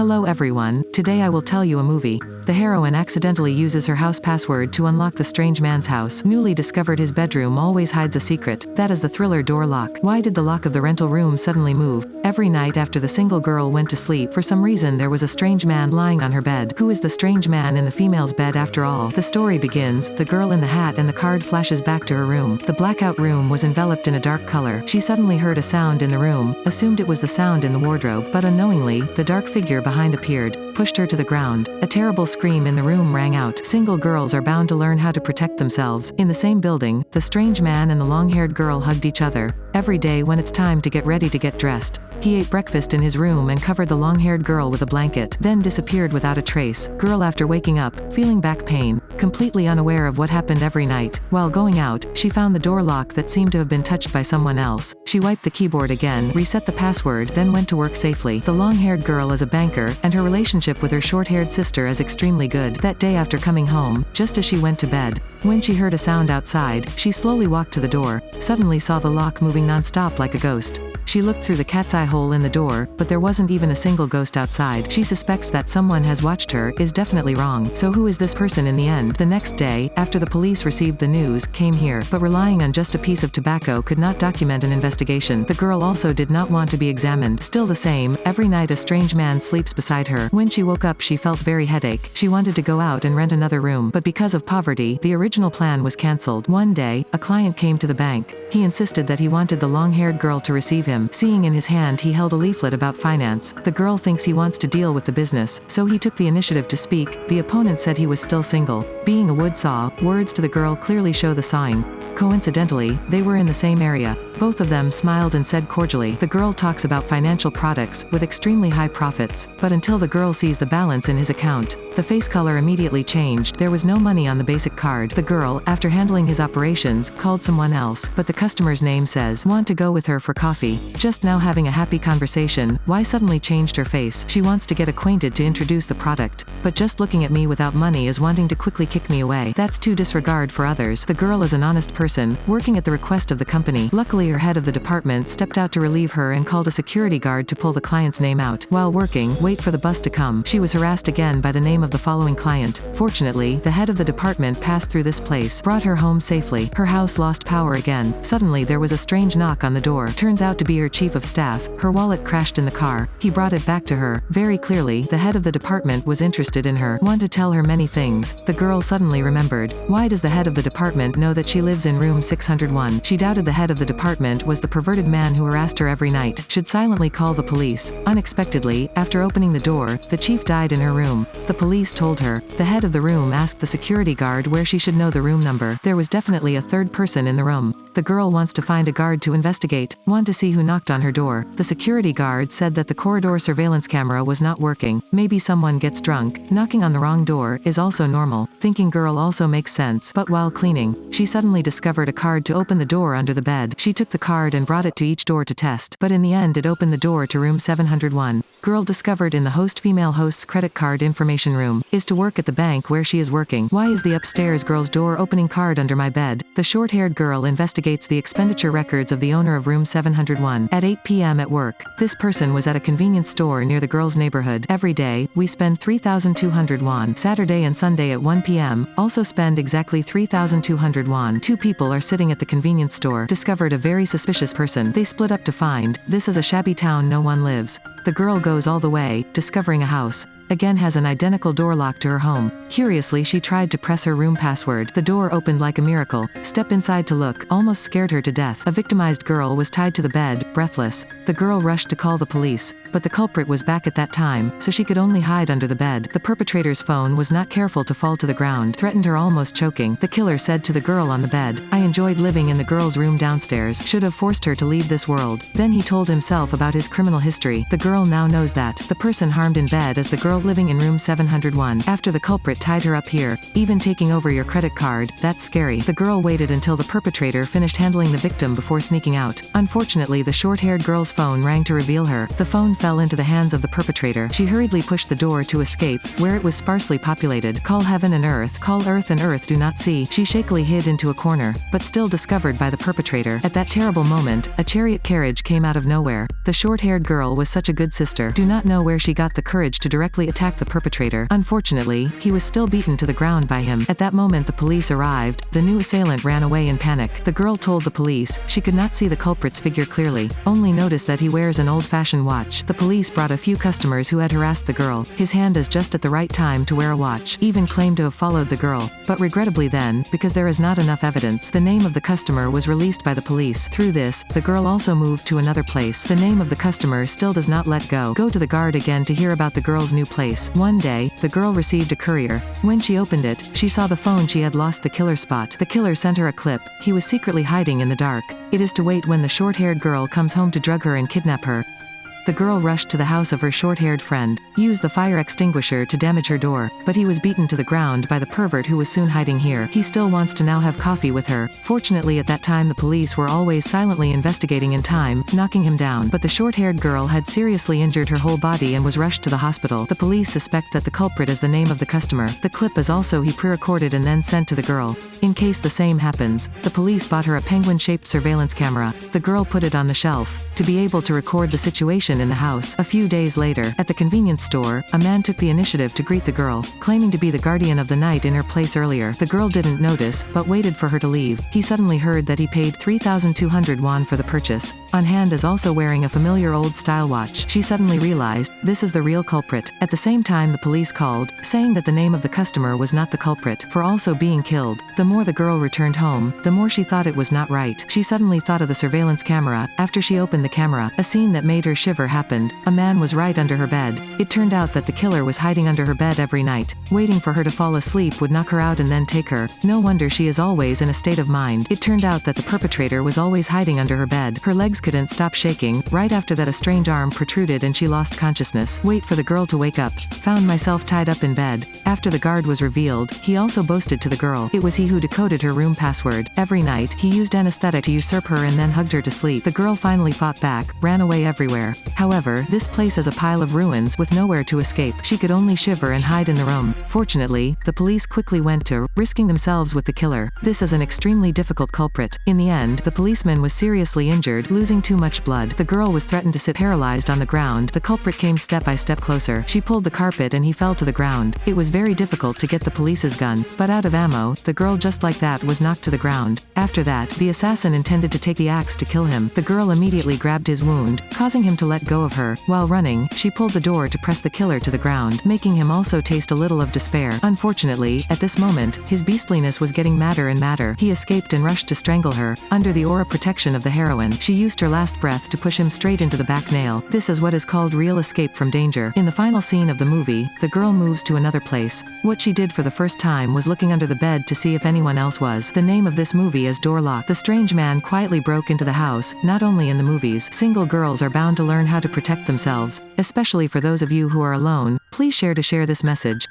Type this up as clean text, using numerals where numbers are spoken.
Hello everyone, today I will tell you a movie. The heroine accidentally uses her house password to unlock the strange man's house. Newly discovered his bedroom always hides a secret. That is the thriller door lock. Why did the lock of the rental room suddenly move? Every night after the single girl went to sleep, for some reason there was a strange man lying on her bed. Who is the strange man in the female's bed after all? The story begins, the girl in the hat and the card flashes back to her room. The blackout room was enveloped in a dark color. She suddenly heard a sound in the room, assumed it was the sound in the wardrobe, but unknowingly, the dark figure behind appeared, pushed her to the ground. A terrible scream in the room rang out. Single girls are bound to learn how to protect themselves. In the same building, the strange man and the long-haired girl hugged each other. Every day when it's time to get ready to get dressed, he ate breakfast in his room and covered the long-haired girl with a blanket, then disappeared without a trace. Girl after waking up, feeling back pain, completely unaware of what happened every night. While going out, she found the door lock that seemed to have been touched by someone else. She wiped the keyboard again, reset the password, then went to work safely. The long-haired girl is a banker, and her relationship with her short-haired sister is extremely good. That day after coming home, just as she went to bed, when she heard a sound outside, she slowly walked to the door, suddenly saw the lock moving non-stop like a ghost. She looked through the cat's eye hole in the door, but there wasn't even a single ghost outside. She suspects that someone has watched her, is definitely wrong. So who is this person in the end? The next day, after the police received the news, came here, but relying on just a piece of tobacco could not document an investigation. The girl also did not want to be examined. Still the same, every night a strange man sleeps beside her. When she woke up she felt very headache. She wanted to go out and rent another room, but because of poverty, the original plan was cancelled. One day, a client came to the bank. He insisted that he wanted the long-haired girl to receive him. Seeing in his hand he held a leaflet about finance. The girl thinks he wants to deal with the business, so he took the initiative to speak. The opponent said he was still single. Being a wood saw, words to the girl clearly show the sawing. Coincidentally, they were in the same area. Both of them smiled and said cordially. The girl talks about financial products, with extremely high profits, but until the girl sees the balance in his account, the face color immediately changed. There was no money on the basic card. The girl, after handling his operations, called someone else, but the customer's name says, want to go with her for coffee. Just now having a happy conversation, why suddenly changed her face? She wants to get acquainted to introduce the product, but just looking at me without money is wanting to quickly kick me away. That's too disregard for others. The girl is an honest person, working at the request of the company. Luckily her head of the department stepped out to relieve her and called a security guard to pull the client's name out. While working, wait for the bus to come. She was harassed again by the name of the following client. Fortunately, the head of the department passed through this place, brought her home safely. Her house lost power again. Suddenly there was a strange knock on the door. Turns out to be her chief of staff. Her wallet crashed in the car. He brought it back to her. Very clearly, the head of the department was interested in her, wanted to tell her many things. The girl suddenly remembered. Why does the head of the department know that she lives in room 601? She doubted the head of the department was the perverted man who harassed her every night. Should silently call the police. Unexpectedly, after opening the door, the chief died in her room. The police told her. The head of the room asked the security guard where she should know the room number. There was definitely a third person in the room. The girl wants to find a guard to investigate. Want to see who knocked on her door. The security guard said that the corridor surveillance camera was not working. Maybe someone gets drunk. Knocking on the wrong door is also normal. Thinking girl also makes sense. But while cleaning, she suddenly discovered a card to open the door under the bed. She took the card and brought it to each door to test. But in the end it opened the door to room 701. Girl discovered in the female host's credit card information room. Is to work at the bank where she is working. Why is the upstairs girl's door opening card under my bed? The short-haired girl investigates the expenditure records of the owner of room 701. At 8 p.m. at work, this person was at a convenience store near the girl's neighborhood. Every day, we spend 3,200 won. Saturday and Sunday at 1 p.m., also spend exactly 3,200 won. Two people are sitting at the convenience store. Discovered a very suspicious person. They split up to find. This is a shabby town no one lives. The girl goes all the way, discovering a house. Again has an identical door lock to her home. Curiously she tried to press her room password. The door opened like a miracle. Step inside to look. Almost scared her to death. A victimized girl was tied to the bed, breathless. The girl rushed to call the police, but the culprit was back at that time, so she could only hide under the bed. The perpetrator's phone was not careful to fall to the ground, threatened her almost choking. The killer said to the girl on the bed, I enjoyed living in the girl's room downstairs. Should have forced her to leave this world. Then he told himself about his criminal history. The girl now knows that the person harmed in bed is the girl living in room 701. After the culprit tied her up here, even taking over your credit card, that's scary. The girl waited until the perpetrator finished handling the victim before sneaking out. Unfortunately, the short-haired girl's phone rang to reveal her. The phone fell into the hands of the perpetrator. She hurriedly pushed the door to escape, where it was sparsely populated. Call heaven and earth, call earth and earth do not see. She shakily hid into a corner, but still discovered by the perpetrator. At that terrible moment, a chariot carriage came out of nowhere. The short-haired girl was such a good sister. Do not know where she got the courage to directly attack the perpetrator. Unfortunately, he was still beaten to the ground by him. At that moment the police arrived. The new assailant ran away in panic. The girl told the police she could not see the culprit's figure clearly, only noticed that he wears an old-fashioned watch. The police brought a few customers who had harassed the girl. His hand is just at the right time to wear a watch. Even claimed to have followed the girl, but regrettably then, because there is not enough evidence, the name of the customer was released by the police. Through this, the girl also moved to another place. The name of the customer still does not let go. Go to the guard again to hear about the girl's new place. One day, the girl received a courier. When she opened it, she saw the phone she had lost the killer spot. The killer sent her a clip. He was secretly hiding in the dark. It is to wait when the short-haired girl comes home to drug her and kidnap her. The girl rushed to the house of her short-haired friend, used the fire extinguisher to damage her door, but he was beaten to the ground by the pervert who was soon hiding here. He still wants to now have coffee with her. Fortunately at that time the police were always silently investigating in time, knocking him down, but the short-haired girl had seriously injured her whole body and was rushed to the hospital. The police suspect that the culprit is the name of the customer. The clip is also he pre-recorded and then sent to the girl. In case the same happens, the police bought her a penguin-shaped surveillance camera. The girl put it on the shelf, to be able to record the situation in the house. A few days later, at the convenience store, a man took the initiative to greet the girl, claiming to be the guardian of the night in her place earlier. The girl didn't notice, but waited for her to leave. He suddenly heard that he paid 3,200 won for the purchase. On hand is also wearing a familiar old-style watch. She suddenly realized, this is the real culprit. At the same time the police called, saying that the name of the customer was not the culprit, for also being killed. The more the girl returned home, the more she thought it was not right. She suddenly thought of the surveillance camera. After she opened the camera, a scene that made her shiver happened. A man was right under her bed. It turned out that the killer was hiding under her bed every night. Waiting for her to fall asleep would knock her out and then take her. No wonder she is always in a state of mind. It turned out that the perpetrator was always hiding under her bed. Her legs couldn't stop shaking. Right after that a strange arm protruded and she lost consciousness. Wait for the girl to wake up. Found myself tied up in bed. After the guard was revealed, he also boasted to the girl. It was he who decoded her room password. Every night, he used anesthetic to usurp her and then hugged her to sleep. The girl finally fought back, ran away everywhere. However, this place is a pile of ruins with nowhere to escape. She could only shiver and hide in the room. Fortunately, the police quickly went to, risking themselves with the killer. This is an extremely difficult culprit. In the end, the policeman was seriously injured, losing too much blood. The girl was threatened to sit paralyzed on the ground. The culprit came step by step closer. She pulled the carpet and he fell to the ground. It was very difficult to get the police's gun, but out of ammo, the girl just like that was knocked to the ground. After that, the assassin intended to take the axe to kill him. The girl immediately grabbed his wound, causing him to let go of her. While running, she pulled the door to press the killer to the ground, making him also taste a little of despair. Unfortunately, at this moment, his beastliness was getting madder and madder. He escaped and rushed to strangle her. Under the aura protection of the heroine, she used her last breath to push him straight into the back nail. This is what is called real escape from danger. In the final scene of the movie, the girl moves to another place. What she did for the first time was looking under the bed to see if anyone else was. The name of this movie is Door Lock. The strange man quietly broke into the house. Not only in the movies, single girls are bound to learn how to protect themselves, especially for those of you who are alone. Please share to share this message.